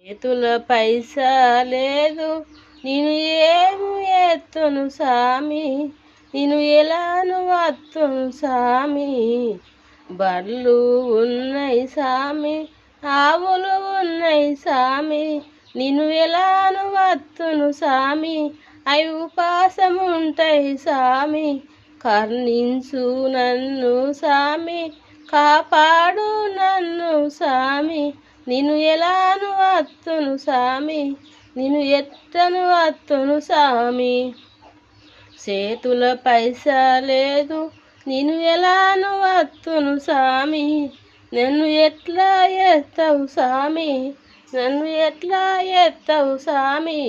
చేతుల పైసా లేదు నేను ఏమి ఎత్తును సామి, నేను ఎలాను వత్తును సామి. బర్లు ఉన్నాయి సామి, ఆవులు ఉన్నాయి సామి, నేను ఎలాను వత్తును సామి. అవి ఉపాసం ఉంటాయి సామి, కర్ణించు నన్ను సామి, కాపాడు నన్ను సామి. నేను ఎలాను వత్తును సామి, నేను ఎట్టను వత్తును సామి. చేతుల పైసా లేదు నేను ఎలాను వత్తును సామి, నన్ను ఎట్లా ఎత్తావు సామి, నన్ను ఎట్లా ఎత్తావు సామి.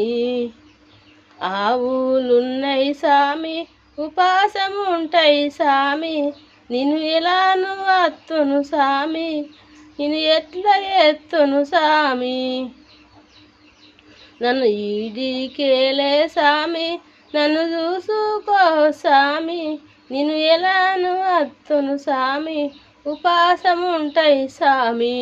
ఆవులున్నాయి సామి, ఉపాసం ఉంటాయి సామి, నేను ఎలాను వత్తును సామి, నేను ఎట్లా ఎత్తును సామి. నన్ను ఈడికేలే సామి, నన్ను చూసుకో సామి, నేను ఎలాను వత్తును సామి, ఉపాసం ఉంటాయి సామి.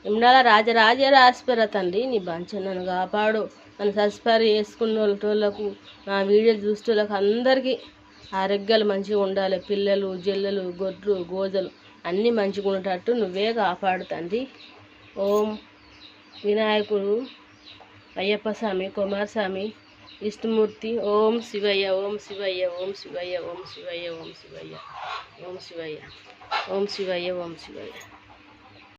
ఇమ్నాల రాజరాజ రాసిపర తండ్రి నీ బంచం నన్ను కాపాడు. నన్ను సబ్స్క్రైబ్ చేసుకున్న వాళ్ళకు, నా వీడియోలు చూసేటోళ్ళకి అందరికీ ఆరోగ్యాలు మంచిగా ఉండాలి. పిల్లలు జల్లలు గొడ్లు గోజలు అన్నీ మంచిగా ఉండేటట్టు నువ్వే కాపాడు తండ్రి. ఓం వినాయకుడు, అయ్యప్ప స్వామి, కుమారస్వామి, విష్ణుమూర్తి. ఓం శివయ్య, ఓం శివయ్య, ఓం శివయ్య, ఓం శివయ్య, ఓం శివయ్య, ఓం శివయ్య, ఓం శివయ్య, ఓం శివయ్య.